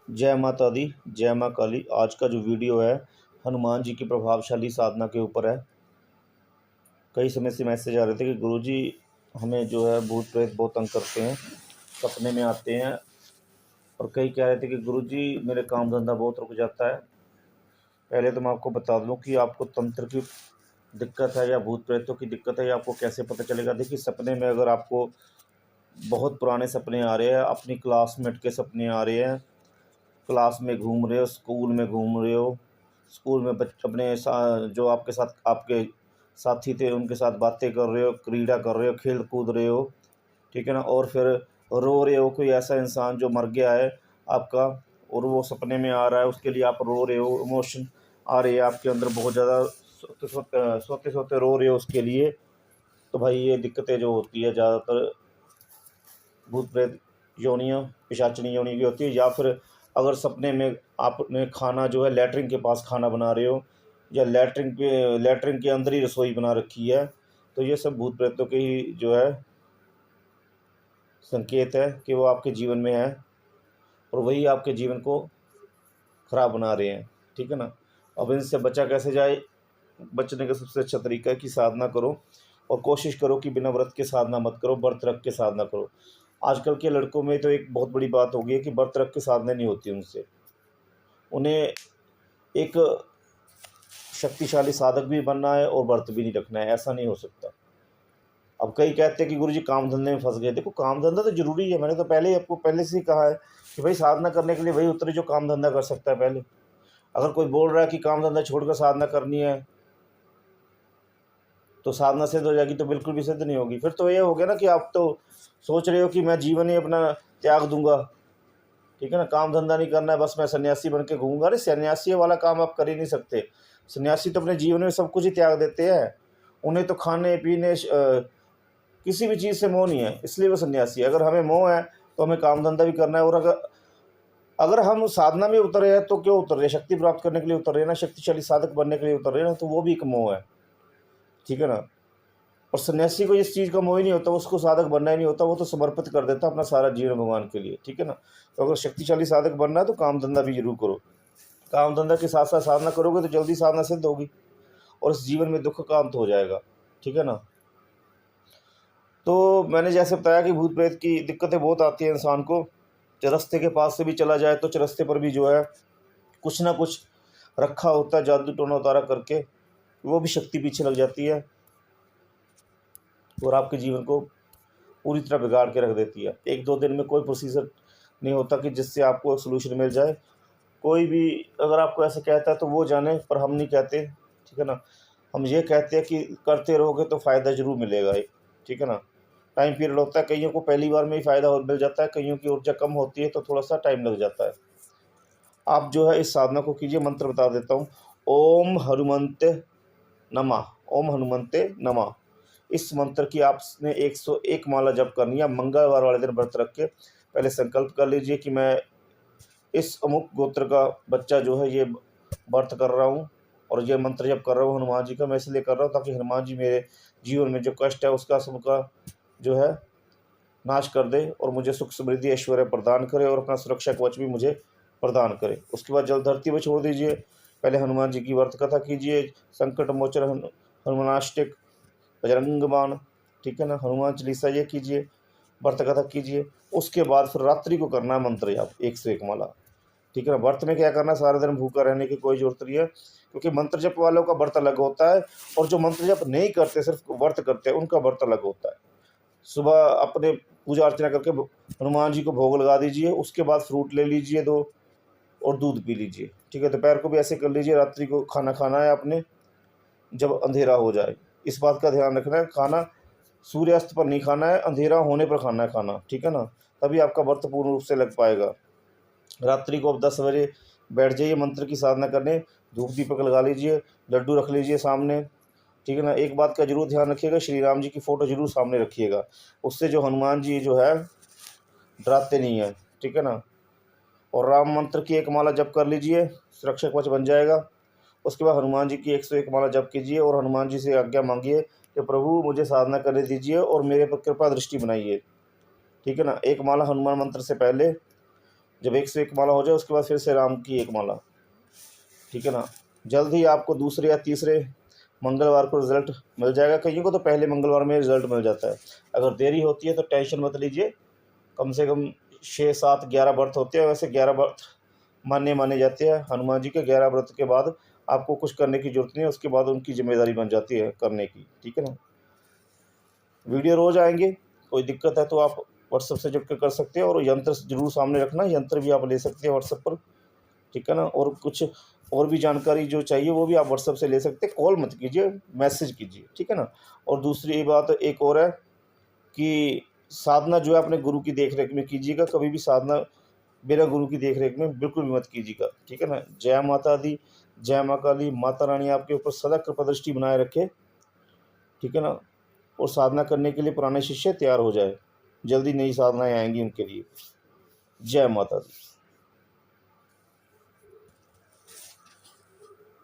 जय माता दी, जय माँ काली। आज का जो वीडियो है हनुमान जी की प्रभावशाली साधना के ऊपर है। कई समय से मैसेज आ रहे थे कि गुरुजी हमें जो है भूत प्रेत बहुत तंग करते हैं, सपने में आते हैं। और कई कह रहे थे कि गुरुजी मेरे काम धंधा बहुत रुक जाता है। पहले तो मैं आपको बता दूं कि आपको तंत्र की दिक्कत है या भूत प्रेतों की दिक्कत है, या आपको कैसे पता चलेगा। देखिए, सपने में अगर आपको बहुत पुराने सपने आ रहे हैं, अपनी क्लासमेट के सपने आ रहे हैं, क्लास में घूम रहे हो, स्कूल में घूम रहे हो, स्कूल में अपने जो आपके साथ आपके साथी थे उनके साथ बातें कर रहे हो, क्रीड़ा कर रहे हो, खेल कूद रहे हो, ठीक है ना। और फिर रो रहे हो, कोई ऐसा इंसान जो मर गया है आपका और वो सपने में आ रहा है, उसके लिए आप रो रहे हो, इमोशन आ रही है आपके अंदर बहुत ज़्यादा, सोते सोते रो रहे हो उसके लिए। तो भाई ये दिक्कतें जो होती है ज़्यादातर भूत प्रेत योनियाँ, पिशाचनी योनि की होती है। या फिर अगर सपने में आपने खाना जो है लैट्रिन के पास खाना बना रहे हो, या लैट्रिन के अंदर ही रसोई बना रखी है, तो ये सब भूत प्रेतों के ही जो है संकेत है कि वो आपके जीवन में है और वही आपके जीवन को ख़राब बना रहे हैं, ठीक है ना। अब इनसे बचा कैसे जाए? बचने का सबसे अच्छा तरीका है कि साधना करो, और कोशिश करो कि बिना व्रत के साधना मत करो, व्रत रख के साधना करो। आजकल के लड़कों में तो एक बहुत बड़ी बात हो गई है कि व्रत रख के साधना नहीं होती उनसे। उन्हें एक शक्तिशाली साधक भी बनना है और व्रत भी नहीं रखना है, ऐसा नहीं हो सकता। अब कई कहते हैं कि गुरुजी काम धंधे में फंस गए। देखो, काम धंधा तो जरूरी है, मैंने तो पहले ही आपको पहले से ही कहा है कि भाई साधना करने के लिए वही उतरे जो काम धंधा कर सकता है पहले। अगर कोई बोल रहा है कि काम धंधा छोड़कर साधना करनी है तो साधना सिद्ध हो जाएगी, तो बिल्कुल भी सिद्ध नहीं होगी। फिर तो ये हो गया ना कि आप तो सोच रहे हो कि मैं जीवन ही अपना त्याग दूंगा, ठीक है ना, काम धंधा नहीं करना है, बस मैं सन्यासी बन के घूमूंगा। अरे सन्यासी वाला काम आप कर ही नहीं सकते। सन्यासी तो अपने जीवन में सब कुछ ही त्याग देते हैं। उन्हें तो खाने पीने किसी भी चीज़ से मोह नहीं है, इसलिए वो सन्यासी है। अगर हमें मोह है तो हमें काम धंधा भी करना है। और अगर अगर हम साधना में उतर रहे हैं तो क्यों उतर रहे हैं? शक्ति प्राप्त करने के लिए उतर रहे हैं ना, शक्तिशाली साधक बनने के लिए उतर रहे हैं ना, तो वो भी एक मोह है, ठीक है ना। और सन्यासी को इस चीज़ का मोह ही नहीं होता, उसको साधक बनना ही नहीं होता, वो तो समर्पित कर देता अपना सारा जीवन भगवान के लिए, ठीक है ना। तो अगर शक्तिशाली साधक बनना है तो काम धंधा भी जरूर करो। काम धंधा के साथ साथ साधना करोगे तो जल्दी साधना सिद्ध होगी और इस जीवन में दुख का अंत हो जाएगा, ठीक है ना। तो मैंने जैसे बताया कि भूत प्रेत की दिक्कतें बहुत आती हैं इंसान को। चरस्ते के पास से भी चला जाए तो चरस्ते पर भी जो है कुछ ना कुछ रखा होता है, जादू टोना उतारा करके वो भी शक्ति पीछे लग जाती है और आपके जीवन को पूरी तरह बिगाड़ के रख देती है। एक दो दिन में कोई प्रोसीजर नहीं होता कि जिससे आपको सोल्यूशन मिल जाए। कोई भी अगर आपको ऐसा कहता है तो वो जाने, पर हम नहीं कहते, ठीक है ना। हम ये कहते हैं कि करते रहोगे तो फ़ायदा ज़रूर मिलेगा, ठीक है ना। टाइम पीरियड होता है, कईयों को पहली बार में ही फ़ायदा मिल जाता है, कईयों की ऊर्जा कम होती है तो थोड़ा सा टाइम लग जाता है। आप जो है इस साधना को कीजिए। मंत्र बता देता हूँ। ओम हनुमंते नमः, ओम हनुमंते नमः। इस मंत्र की आपने 101 माला जप करनी है। मंगलवार वाले दिन व्रत रख के पहले संकल्प कर लीजिए कि मैं इस अमुक गोत्र का बच्चा जो है ये व्रत कर रहा हूँ और ये मंत्र जप कर रहा हूँ हनुमान जी का। मैं इसलिए कर रहा हूँ ताकि हनुमान जी मेरे जीवन में जो कष्ट है उसका सबका जो है नाश कर दे और मुझे सुख समृद्धि ऐश्वर्य प्रदान करे और अपना सुरक्षा कवच भी मुझे प्रदान करे। उसके बाद जल धरती पर छोड़ दीजिए। पहले हनुमान जी की व्रत कथा कीजिए, संकट मोचन हनुमानाष्टक, बजरंग बाण, ठीक है ना, हनुमान चालीसा ये कीजिए, व्रत कथा कीजिए। उसके बाद फिर रात्रि को करना है मंत्र जाप 101 माला, ठीक है ना। व्रत में क्या करना है? सारा दिन भूखा रहने की कोई जरूरत नहीं है, क्योंकि मंत्र जप वालों का व्रत अलग होता है और जो मंत्र जप नहीं करते सिर्फ व्रत करते हैं उनका व्रत अलग होता है। सुबह अपने पूजा अर्चना करके हनुमान जी को भोग लगा दीजिए, उसके बाद फ्रूट ले लीजिए 2 और दूध पी लीजिए, ठीक है। दोपहर को भी ऐसे कर लीजिए। रात्रि को खाना खाना है आपने जब अंधेरा हो जाए। इस बात का ध्यान रखना है, खाना सूर्यास्त पर नहीं खाना है, अंधेरा होने पर खाना है खाना, ठीक है ना। तभी आपका व्रत पूर्ण रूप से लग पाएगा। रात्रि को अब 10 बजे बैठ जाइए मंत्र की साधना करने, धूप दीपक लगा लीजिए, लड्डू रख लीजिए सामने, ठीक है ना। एक बात का जरूर ध्यान रखिएगा, श्री राम जी की फ़ोटो जरूर सामने रखिएगा, उससे जो हनुमान जी जो है डराते नहीं हैं, ठीक है ना। और राम मंत्र की 1 माला जप कर लीजिए, सुरक्षा कवच बन जाएगा। उसके बाद हनुमान जी की 101 माला जप कीजिए और हनुमान जी से आज्ञा मांगिए कि प्रभु मुझे साधना करने दीजिए और मेरे पर कृपा दृष्टि बनाइए, ठीक है ना। 1 माला हनुमान मंत्र से पहले जब 101 माला हो जाए उसके बाद फिर से राम की एक माला, ठीक है ना। जल्द ही आपको दूसरे या तीसरे मंगलवार को रिज़ल्ट मिल जाएगा। कईयों को तो पहले मंगलवार में रिज़ल्ट मिल जाता है। अगर देरी होती है तो टेंशन मत लीजिए, कम से कम 6, 7, 11 व्रत होते हैं। वैसे 11 व्रत माने जाते हैं हनुमान जी के। 11 व्रत के बाद आपको कुछ करने की ज़रूरत नहीं है, उसके बाद उनकी ज़िम्मेदारी बन जाती है करने की, ठीक है ना। वीडियो रोज़ आएंगे, कोई दिक्कत है तो आप व्हाट्सएप से जुड़ के कर सकते हैं। और यंत्र ज़रूर सामने रखना, यंत्र भी आप ले सकते हैं व्हाट्सएप पर, ठीक है ना। और कुछ और भी जानकारी जो चाहिए वो भी आप व्हाट्सएप से ले सकते हैं। कॉल मत कीजिए, मैसेज कीजिए, ठीक है ना। और दूसरी बात एक और है कि साधना जो है अपने गुरु की देख रेख में कीजिएगा। कभी भी साधना बिना गुरु की देख रेख में बिल्कुल भी मत कीजिएगा, ठीक है ना। जय माता दी, जय माँ काली। माता रानी आपके ऊपर सदा कृपा दृष्टि बनाए रखे, ठीक है ना। और साधना करने के लिए पुराने शिष्य तैयार हो जाए, जल्दी नई साधनाएं आएंगी उनके लिए। जय माता दी।